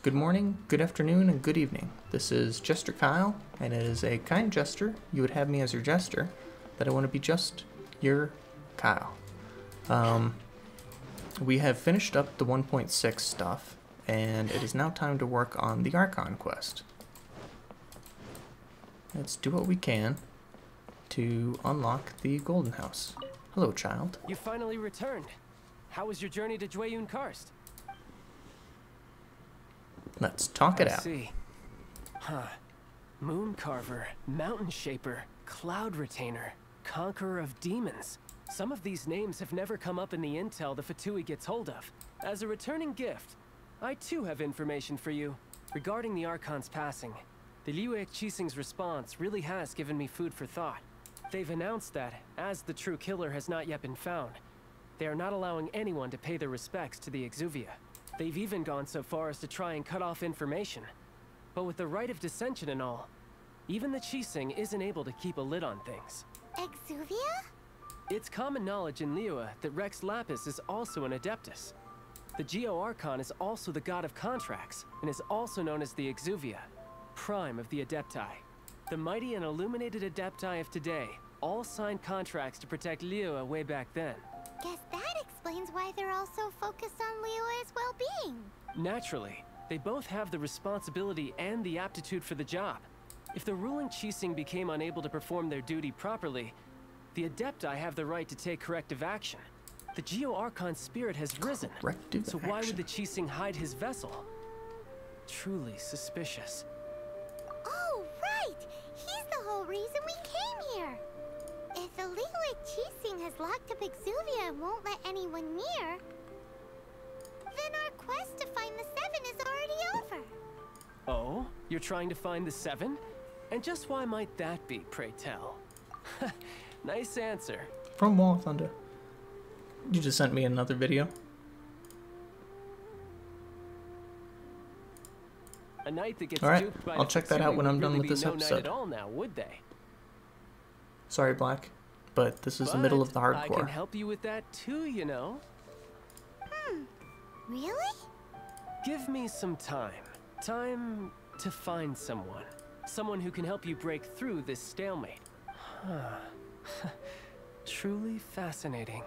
Good morning, good afternoon, and good evening. This is Jester Kyle, and it is a kind gesture, you would have me as your jester, that I want to be just your Kyle. We have finished up the 1.6 stuff, and it is now time to work on the Archon quest. Let's do what we can to unlock the Golden House. Hello, child. You finally returned. How was your journey to Jueyun Karst? Let's talk it out. I see. Huh. Moon Carver, Mountain Shaper, Cloud Retainer, Conqueror of Demons. Some of these names have never come up in the intel the Fatui gets hold of. As a returning gift, I too have information for you. Regarding the Archon's passing, the Liu Qixing's response really has given me food for thought. They've announced that, as the true killer has not yet been found, they are not allowing anyone to pay their respects to the Exuvia. They've even gone so far as to try and cut off information. But with the Rite of Dissension and all, even the Qixing isn't able to keep a lid on things. Exuvia? It's common knowledge in Liyue that Rex Lapis is also an Adeptus. The Geo-Archon is also the god of contracts, and is also known as the Exuvia, prime of the Adepti. The mighty and illuminated Adepti of today all signed contracts to protect Liyue way back then. Guess that explains why they're all so focused on Liyue's well-being. Naturally, they both have the responsibility and the aptitude for the job. If the ruling Qixing became unable to perform their duty properly, the Adepti have the right to take corrective action. The Geo-Archon's spirit has risen, so why would the Qixing hide his vessel? Truly suspicious. Oh, right! He's the whole reason we came here! If the Liyue Qixing has locked up Exuvia and won't let anyone near, then our quest to find the Seven is already over. Oh? You're trying to find the Seven? And just why might that be, pray tell? Nice answer. From Wall of Thunder. You just sent me another video. A knight that gets Alright, duped by I'll check that out when I'm done with this no knight episode. at all now, would they? Sorry, Black, but this is the middle of the hardcore. I can help you with that too, you know. Really? Give me some time. Time to find someone. Someone who can help you break through this stalemate. Truly fascinating.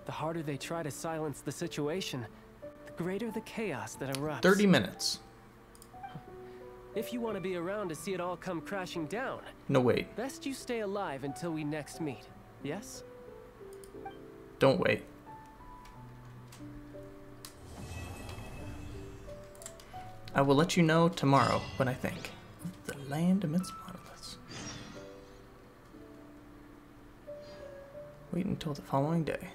The harder they try to silence the situation, the greater the chaos that erupts. 30 minutes. If you want to be around to see it all come crashing down, No, wait. best you stay alive until we next meet. Yes? Don't wait. I will let you know tomorrow what I think of the land amidst monoliths. Wait until the following day.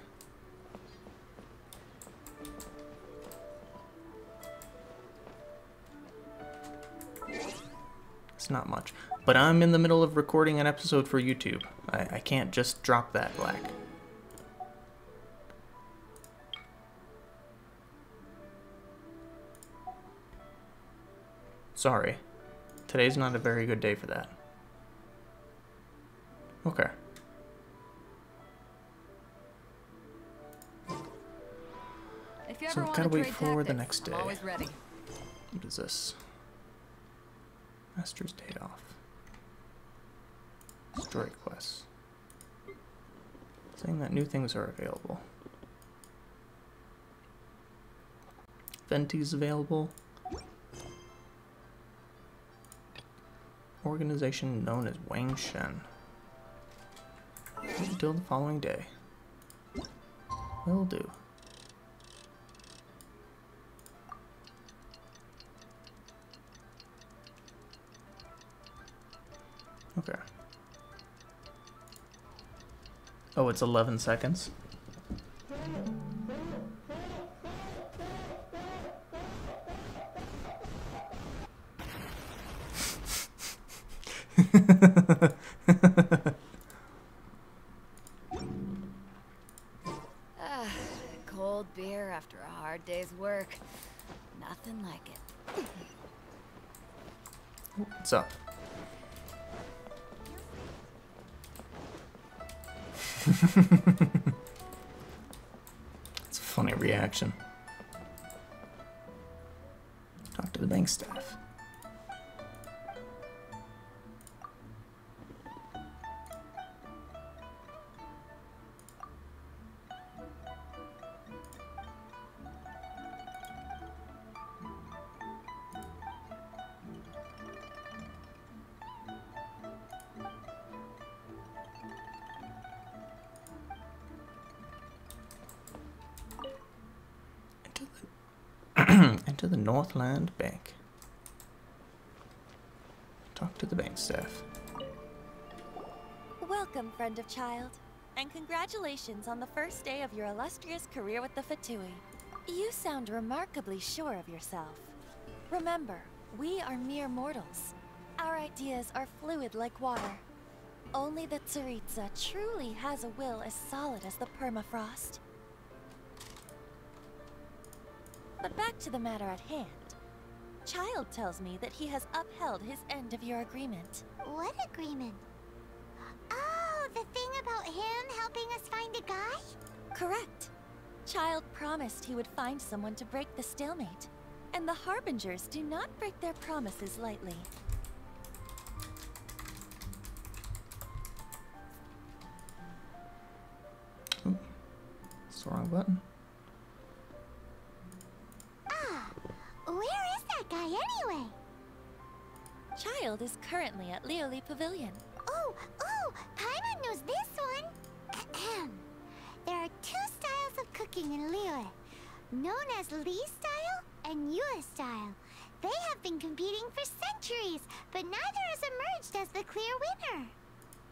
It's not much. But I'm in the middle of recording an episode for YouTube. I can't just drop that, Black. Sorry. Today's not a very good day for that. Okay. If you So ever gotta want wait trade for the tactics, next day. I'm always ready. What is this? Master's Day Off. Story quests. Saying that new things are available. Venti's available. Organization known as Wang Shen. Until the following day. Will do. Okay. Oh, it's 11 seconds. Cold beer after a hard day's work. Nothing like it. What's up? It's a funny reaction. Talk to to the bank staff. Into the Northland Bank. Talk to the bank staff. Welcome, friend of child, and congratulations on the first day of your illustrious career with the Fatui. You sound remarkably sure of yourself. Remember, we are mere mortals. Our ideas are fluid like water. Only the Tsaritsa truly has a will as solid as the permafrost. But back to the matter at hand. Child tells me that he has upheld his end of your agreement. What agreement? Oh, the thing about him helping us find a guy? Correct. Child promised he would find someone to break the stalemate. And the Harbingers do not break their promises lightly. Ooh, it's the wrong button. Where is that guy anyway? Child is currently at Lioli Pavilion. Oh, Paimon knows this one. Ahem. There are two styles of cooking in Liyue, known as Li style and Yue style. They have been competing for centuries, but neither has emerged as the clear winner.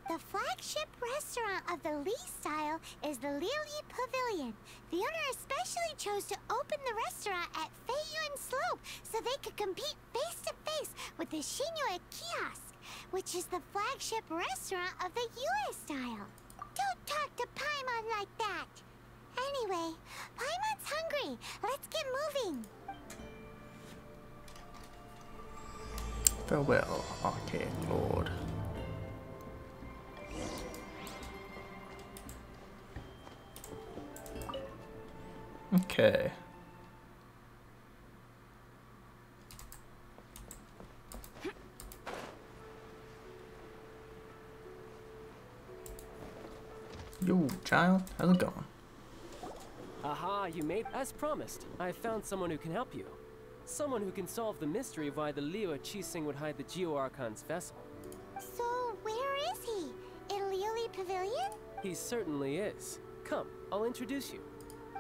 The flagship restaurant of the Li style is the Lioli Pavilion. The owner especially chose to open the restaurant at Feiyuan Slope so they could compete face to face with the Shinyue Kiosk, which is the flagship restaurant of the Yue style. Don't talk to Paimon like that. Anyway, Paimon's hungry. Let's get moving. Farewell, Arcade Lord. Okay. Yo, child, how's it going? Aha, you made as promised. I found someone who can help you. Someone who can solve the mystery of why the Liyue Qixing would hide the Geo Archon's vessel. So, where is he? In Lioli Pavilion? He certainly is. Come, I'll introduce you.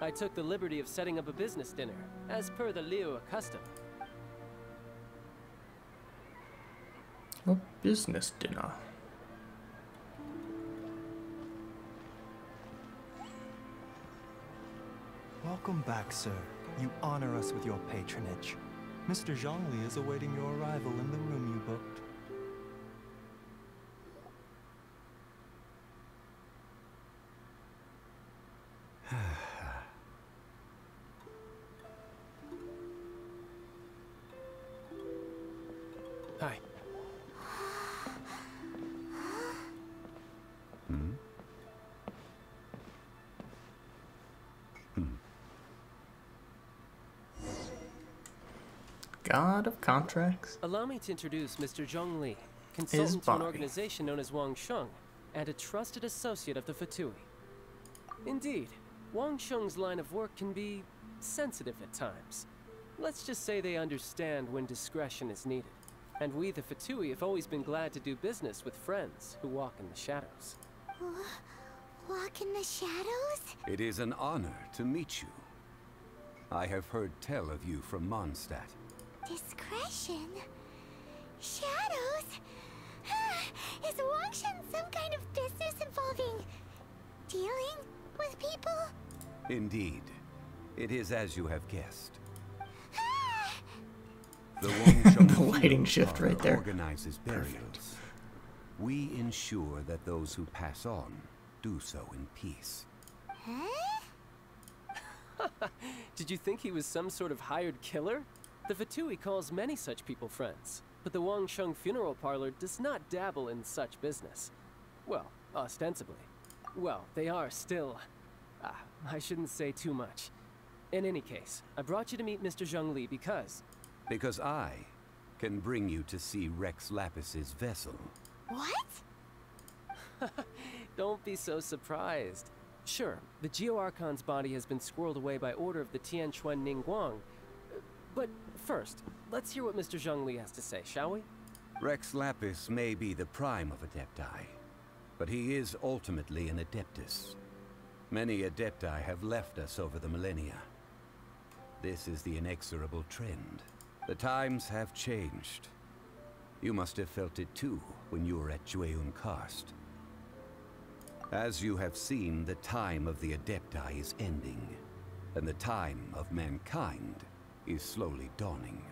I took the liberty of setting up a business dinner, as per the Liyue custom. A business dinner. Welcome back, sir. You honor us with your patronage. Mr. Zhongli is awaiting your arrival in the room you booked. Hi. God of contracts. Allow me to introduce Mr. Zhong Li, consultant to an body. organization known as Wang Sheng, and a trusted associate of the Fatui. Indeed, Wang Sheng's line of work can be sensitive at times. Let's just say they understand when discretion is needed. And we, the Fatui, have always been glad to do business with friends who walk in the shadows. Walk in the shadows? It is an honor to meet you. I have heard tell of you from Mondstadt. Discretion? Shadows? Is Wangshan some kind of business involving dealing with people? Indeed. It is as you have guessed. The Wangsheng The lighting shift right there. organizes burials. We ensure that those who pass on do so in peace. Huh? Did you think he was some sort of hired killer? The Fatui calls many such people friends, but the Wang Sheng funeral parlor does not dabble in such business. Well, ostensibly. Well, they are still... I shouldn't say too much. In any case, I brought you to meet Mr. Zhong Li because Because I can bring you to see Rex Lapis's vessel. What? Don't be so surprised. Sure, the Geo-Archon's body has been squirreled away by order of the Tianquan Ningguang. But first, let's hear what Mr. Zhongli has to say, shall we? Rex Lapis may be the prime of Adepti, but he is ultimately an Adeptus. Many Adepti have left us over the millennia. This is the inexorable trend. The times have changed. You must have felt it too when you were at Jueyun Karst. As you have seen, the time of the Adepti is ending, and the time of mankind is slowly dawning.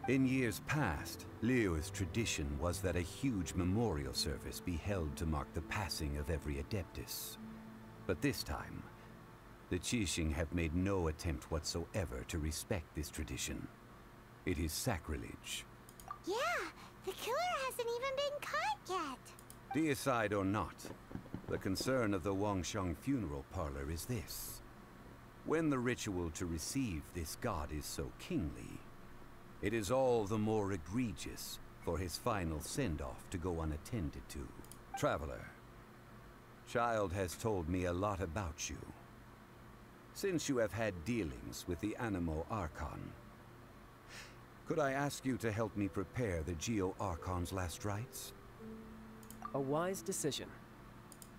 In years past, Liyue's tradition was that a huge memorial service be held to mark the passing of every Adeptus. But this time, the Qixing have made no attempt whatsoever to respect this tradition. It is sacrilege. Yeah, the killer hasn't even been caught yet. Deicide or not, the concern of the Wangsheng funeral parlor is this. When the ritual to receive this god is so kingly, it is all the more egregious for his final send-off to go unattended to. Traveler, Child has told me a lot about you. Since you have had dealings with the Animo Archon, could I ask you to help me prepare the Geo-Archon's last rites? A wise decision.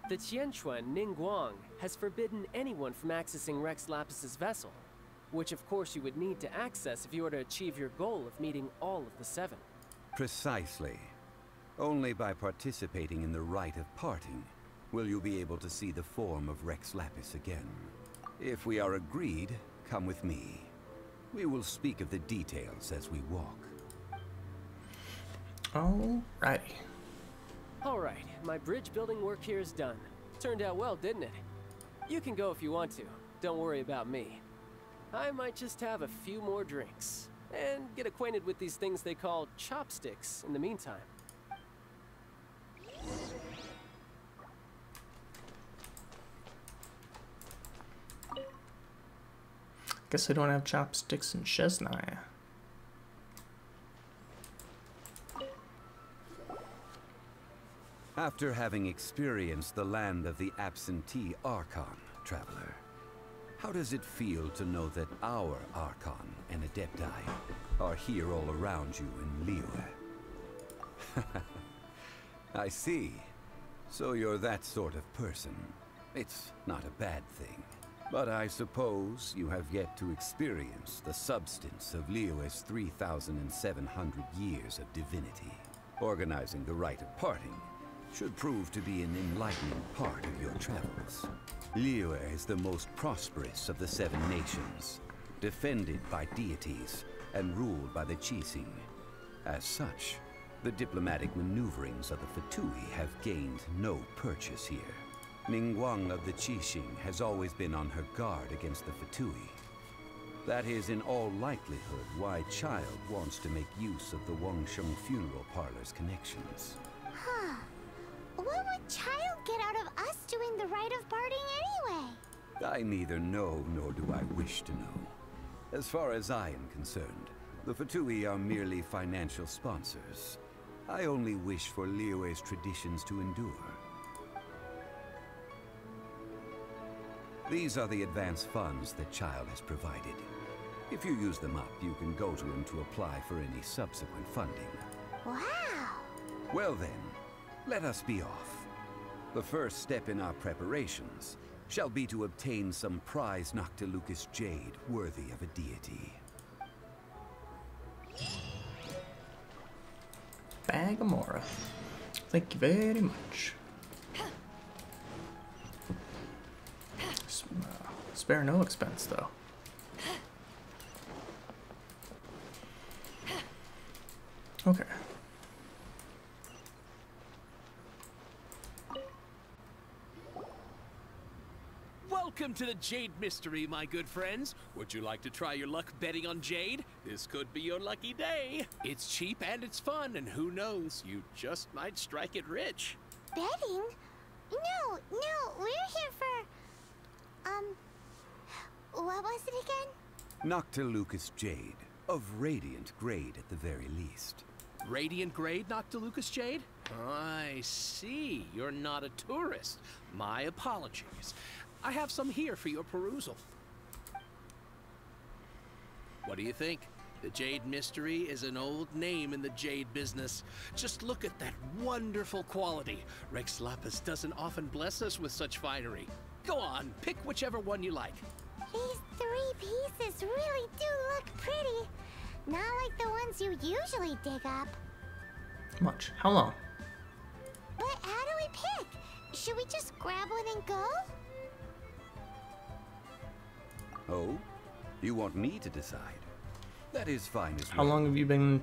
The Tianquan Ningguang has forbidden anyone from accessing Rex Lapis's vessel, which of course you would need to access if you were to achieve your goal of meeting all of the seven. Precisely. Only by participating in the rite of parting will you be able to see the form of Rex Lapis again. If we are agreed, come with me. We will speak of the details as we walk. Alrighty. Alright, my bridge building work here is done. Turned out well, didn't it? You can go if you want to. Don't worry about me. I might just have a few more drinks, and get acquainted with these things they call chopsticks in the meantime. Guess I don't have chopsticks in Chesnaya. After having experienced the land of the absentee Archon, traveler, how does it feel to know that our Archon and Adepti are here all around you in Liyue? I see. So you're that sort of person. It's not a bad thing. But I suppose you have yet to experience the substance of Liyue's 3,700 years of divinity. Organizing the rite of parting should prove to be an enlightening part of your travels. Liyue is the most prosperous of the seven nations, defended by deities and ruled by the Qixing. As such, the diplomatic maneuverings of the Fatui have gained no purchase here. Ningguang of the Qixing has always been on her guard against the Fatui. That is in all likelihood why Child wants to make use of the Wangsheng funeral parlor's connections. Huh. What would Child get out of us doing the rite of parting anyway? I neither know nor do I wish to know. As far as I am concerned, the Fatui are merely financial sponsors. I only wish for Liyue's traditions to endure. These are the advance funds that Child has provided. If you use them up, you can go to him to apply for any subsequent funding. Wow. Well then, let us be off. The first step in our preparations shall be to obtain some prized Noctilucous jade worthy of a deity. Bagamora. Thank you very much. Spare no expense, though. Okay. Welcome to the Jade Mystery, my good friends. Would you like to try your luck betting on Jade? This could be your lucky day. It's cheap and it's fun, and who knows, you just might strike it rich. Betting? No, we're here for... what was it again? Noctilucous jade, Of radiant grade at the very least. Radiant grade, Noctilucous Jade? I see. You're not a tourist. My apologies. I have some here for your perusal. What do you think? The Jade Mystery is an old name in the jade business. Just look at that wonderful quality. Rex Lapis doesn't often bless us with such finery. Go on, pick whichever one you like. These 3 pieces really do look pretty. Not like the ones you usually dig up. Much. How long? But how do we pick? Should we just grab one and go? Oh? You want me to decide? That is fine as well. How long have you been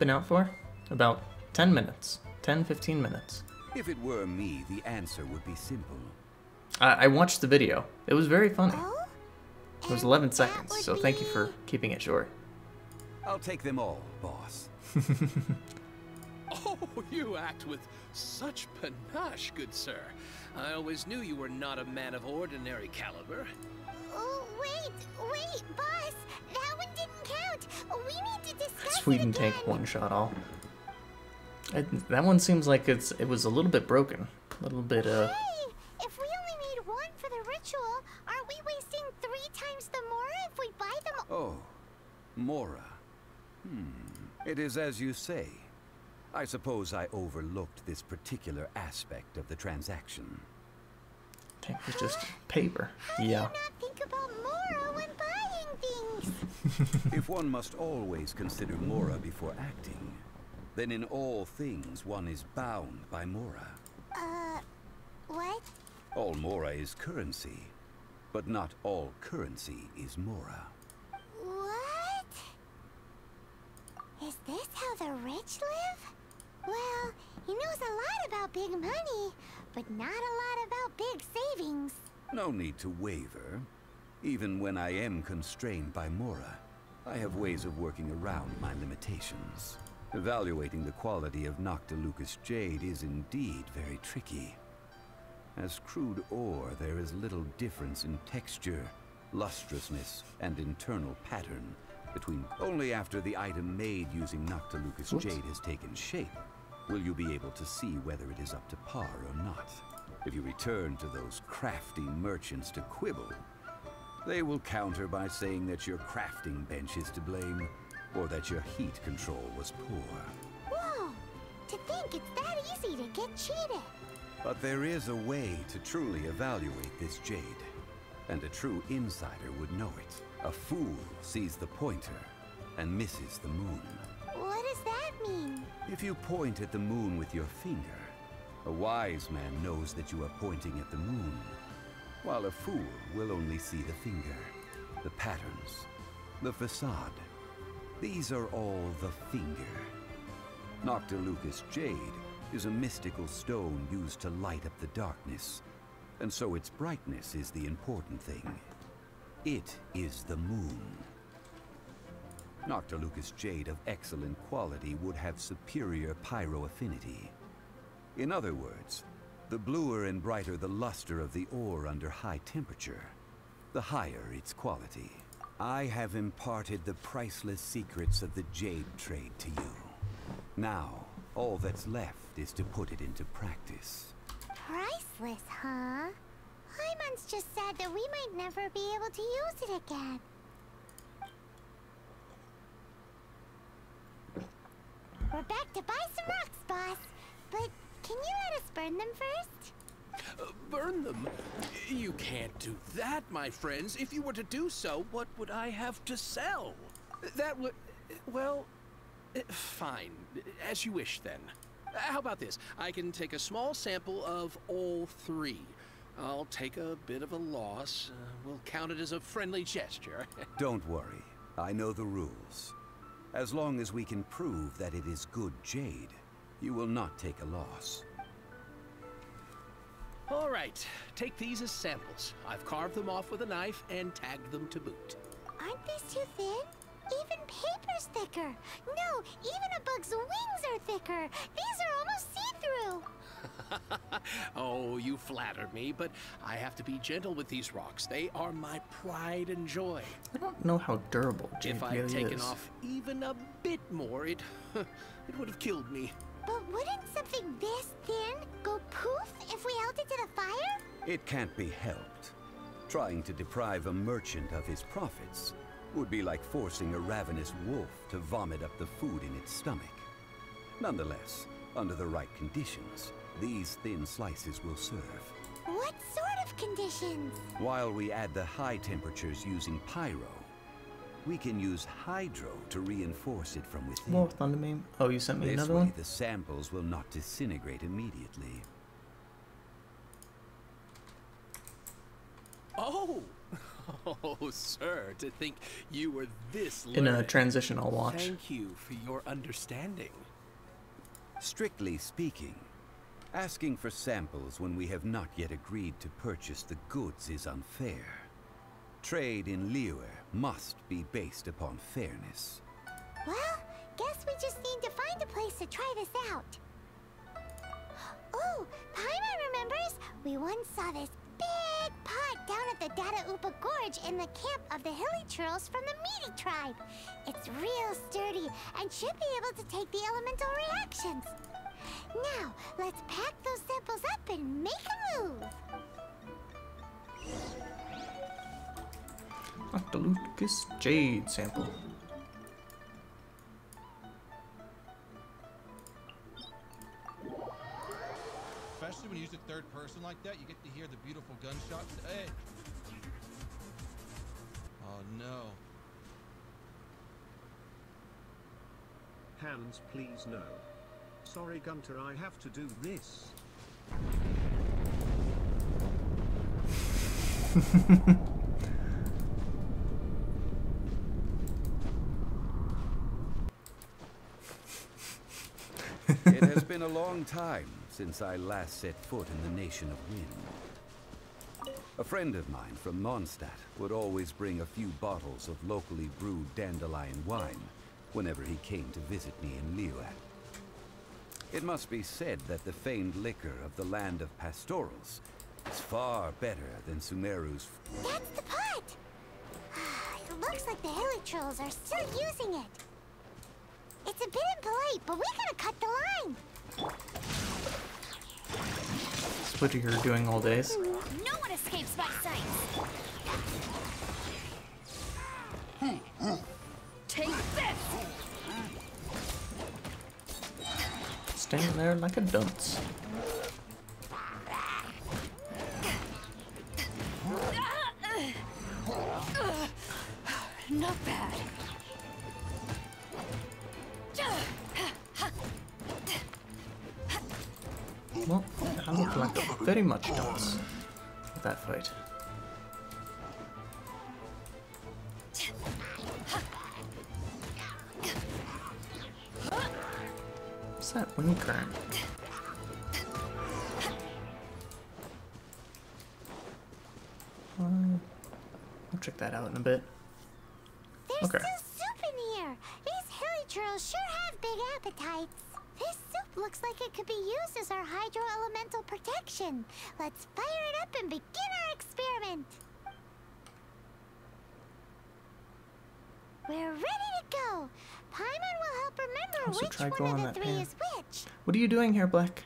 out for? About 10 minutes. 10-15 minutes. If it were me, the answer would be simple. I watched the video. It was very funny. Oh? It was And 11 that seconds, would so thank you be- for keeping it short. I'll take them all, boss. Oh, you act with such panache, good sir. I always knew you were not a man of ordinary caliber. Oh, wait, boss. That one didn't count. We need to discuss Sweden it tank again. one shot all. That one seems like it was a little bit broken. A little bit, Hey, if we only need 1 for the ritual, aren't we wasting 3 times the Mora if we buy them? Oh, Mora. It is as you say. I suppose I overlooked this particular aspect of the transaction. tank was just paper. How Yeah. do you not think about Mora when buying things? If one must always consider Mora before acting, then in all things one is bound by Mora. What? All Mora is currency, but not all currency is Mora. What? Is this how the rich live? Well, he knows a lot about big money, but not a lot about big savings. No need to waver. Even when I am constrained by Mora, I have ways of working around my limitations. Evaluating the quality of Noctilucous Jade is indeed very tricky. As crude ore, there is little difference in texture, lustrousness, and internal pattern between. Only after the item made using Noctilucous Jade has taken shape will you be able to see whether it is up to par or not. If you return to those crafty merchants to quibble, they will counter by saying that your crafting bench is to blame, or that your heat control was poor. Whoa! To think it's that easy to get cheated. But there is a way to truly evaluate this jade, and a true insider would know it. A fool sees the pointer and misses the moon. What does that mean? If you point at the moon with your finger, a wise man knows that you are pointing at the moon, while a fool will only see the finger, the patterns, the facade. These are all the finger. Noctilucous Jade is a mystical stone used to light up the darkness, and so its brightness is the important thing. It is the moon. Noctilucous Jade of excellent quality would have superior pyro affinity. In other words, the bluer and brighter the luster of the ore under high temperature, the higher its quality. I have imparted the priceless secrets of the jade trade to you. Now, all that's left is to put it into practice. Priceless, huh? Hyman's just said that we might never be able to use it again. We're back to buy some rocks, boss. But can you let us burn them first? Burn them? You can't do that, my friends. If you were to do so, what would I have to sell? That would... well... fine. As you wish, then. How about this? I can take a small sample of all 3. I'll take a bit of a loss. We'll count it as a friendly gesture. Don't worry. I know the rules. As long as we can prove that it is good jade, you will not take a loss. All right. Take these as samples. I've carved them off with a knife and tagged them to boot. Aren't these too thin? Even paper's thicker. No, even a bug's wings are thicker. These are almost see-through. Oh, you flatter me, but I have to be gentle with these rocks. They are my pride and joy. I don't know how durable jade If I'd really taken is. off even a bit more, it would have killed me. But wouldn't something this thin go poof if we held it to the fire? It can't be helped. Trying to deprive a merchant of his profits would be like forcing a ravenous wolf to vomit up the food in its stomach. Nonetheless, under the right conditions, these thin slices will serve. What sort of conditions? While we add the high temperatures using pyro, we can use hydro to reinforce it from within. More Thundermane. Oh, you sent me This another way, one? the samples will not disintegrate immediately. Oh! Oh, sir, to think you were this In a learned. transition I'll watch. Thank you for your understanding. Strictly speaking, asking for samples when we have not yet agreed to purchase the goods is unfair. Trade in Liyue must be based upon fairness. Well, guess we just need to find a place to try this out. Oh, Paimon remembers we once saw this big pot down at the Dada Upa Gorge in the camp of the hilly churls from the Meaty tribe. It's real sturdy and should be able to take the elemental reactions. Now, let's pack those samples up and make a move. Octolucus Jade sample. Especially when you use it third person like that, you get to hear the beautiful gunshots. Hey! Oh no. Hands, please, no. Sorry, Gunter, I have to do this. It has been a long time since I last set foot in the Nation of Wind. A friend of mine from Mondstadt would always bring a few bottles of locally brewed dandelion wine whenever he came to visit me in Liyue. It must be said that the famed liquor of the land of pastorals is far better than Sumeru's. That's the pot! It looks like the hilly trolls are still using it. It's a bit impolite, but we gotta cut the line. That's what you're doing all days. No one escapes my sight. Take this! Standing there like a dunce. Not bad. Well, I look like very much dunce with that fight. What's that wind current? I'll check that out in a bit. There's Okay. still soup in here. These hilly trolls sure have big appetites. This soup looks like it could be used as our hydro elemental protection. Let's fire it up and begin our experiment. We're ready to go. Paimon will help remember Also which try one going of that the three pan. is which. What are you doing here, Black?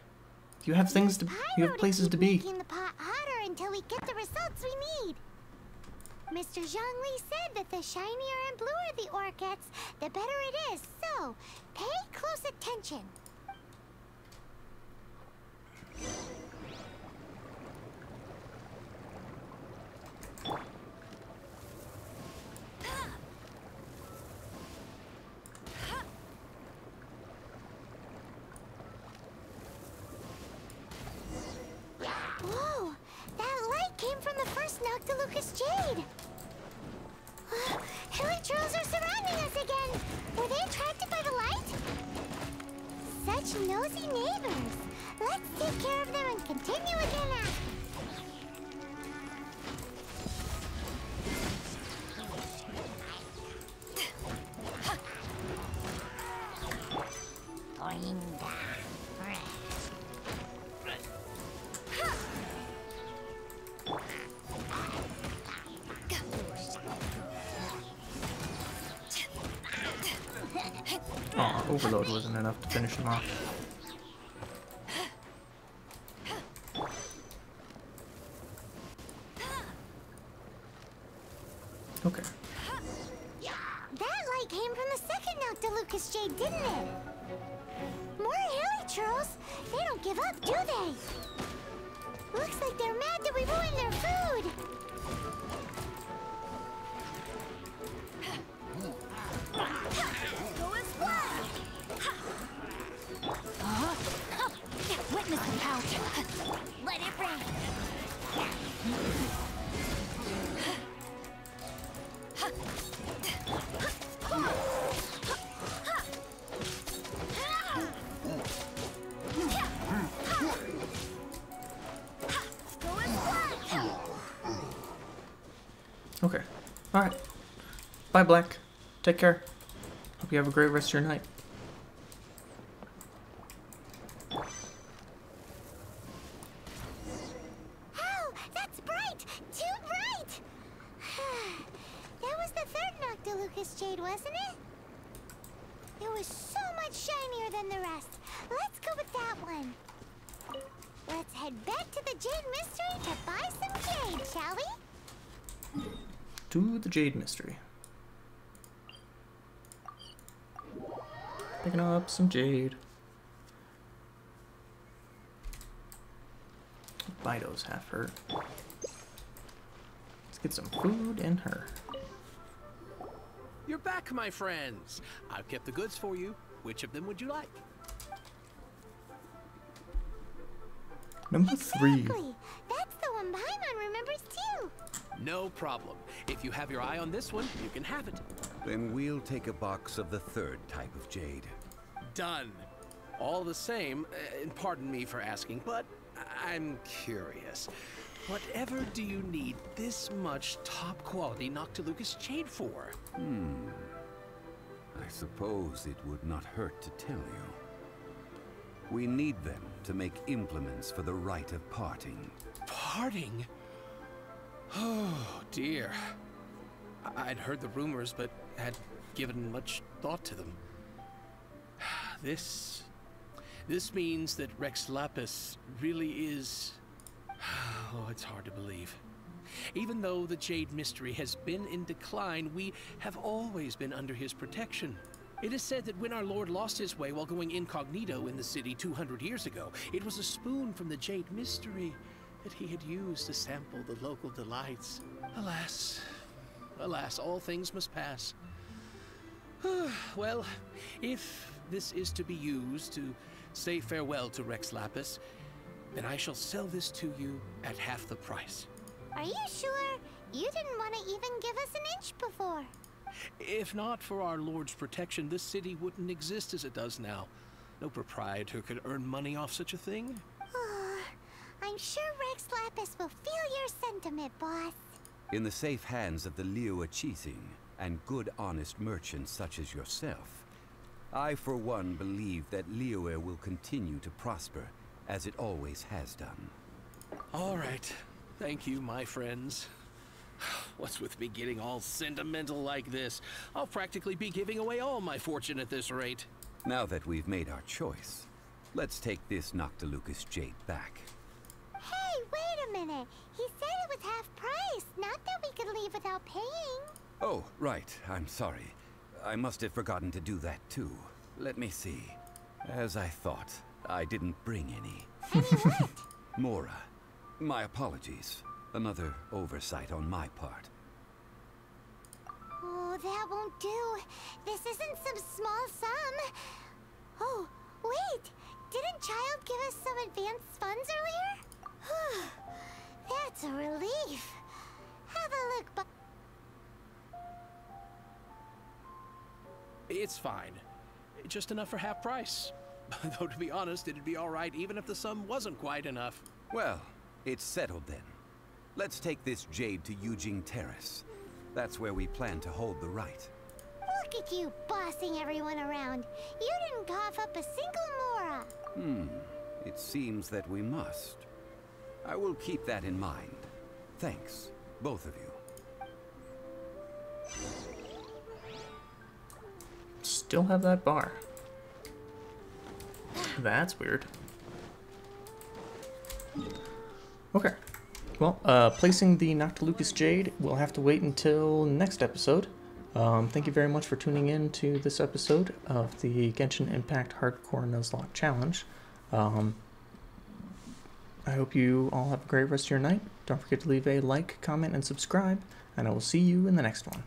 You have things to. You have places to be. Making the pot hotter until we get the results we need. Mr. Zhongli said that the shinier and bluer the ore gets, the better it is. So, pay close attention. Whoa! That light came from the first Noctilucus Jade! Hilly trolls are surrounding us again! Were they attracted by the light? Such nosy neighbors! Let's take care of them and continue again after. Aw, overload wasn't enough to finish him off. Okay. That light came from the second Noctilucous Jade, didn't it? More hilly churls. They don't give up, do they? Looks like they're mad that we ruined their food. Go and splash! Witness the pouch. Let it rain. Okay. Alright. Bye, Black. Take care. Hope you have a great rest of your night. Oh, that's bright! Too bright! That was the third Noctilucous Jade, wasn't it? It was so much shinier than the rest. Let's go with that one. Let's head back to the Jade Mystery to buy some jade, shall we? To the Jade Mystery. Picking up some jade. Bido's half hurt. Let's get some food in her. You're back, my friends. I've kept the goods for you. Which of them would you like? Number 3. Exactly. That's the one Paimon remembers too. No problem. If you have your eye on this one, you can have it. Then we'll take a box of the third type of jade. Done. All the same, and pardon me for asking, but I'm curious. Whatever do you need this much top-quality Noctilucous jade for? I suppose it would not hurt to tell you. We need them to make implements for the rite of parting. Parting? Oh, dear. I'd heard the rumors, but had given much thought to them. This means that Rex Lapis really is... Oh, it's hard to believe. Even though the Jade Mystery has been in decline, we have always been under his protection. It is said that when our Lord lost his way while going incognito in the city 200 years ago, it was a spoon from the Jade Mystery that he had used to sample the local delights. Alas, alas, all things must pass. Well, if this is to be used to say farewell to Rex Lapis, then I shall sell this to you at half the price. Are you sure? You didn't want to even give us an inch before. If not for our Lord's protection, this city wouldn't exist as it does now. No proprietor could earn money off such a thing. I'm sure Rex Lapis will feel your sentiment, boss. In the safe hands of the Liu Chising and good honest merchants such as yourself, I for one believe that Liyue will continue to prosper as it always has done. All right. Thank you, my friends. What's with me getting all sentimental like this? I'll practically be giving away all my fortune at this rate. Now that we've made our choice, let's take this Noctilucous jade back. Hey, wait a minute. He said it was half price, not that we could leave without paying. Oh, right. I'm sorry. I must have forgotten to do that too. Let me see. As I thought, I didn't bring any. Any what? Mora. My apologies. Another oversight on my part. Oh, that won't do. This isn't some small sum. Oh, wait. Didn't Child give us some advanced funds earlier? That's a relief. Have a look, but It's fine. Just enough for half price. Though to be honest, it'd be all right even if the sum wasn't quite enough. Well, it's settled then. Let's take this jade to Yujing Terrace. That's where we plan to hold the rite. look at you bossing everyone around. You didn't cough up a single Mora. It seems that we must. I will keep that in mind. Thanks, both of you. still have that bar. That's weird. Okay. Well, placing the Noctilucous Jade, we'll have to wait until next episode. Thank you very much for tuning in to this episode of the Genshin Impact Hardcore Nuzlocke Challenge. I hope you all have a great rest of your night. Don't forget to leave a like, comment, and subscribe, and I will see you in the next one.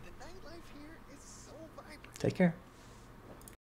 Take care.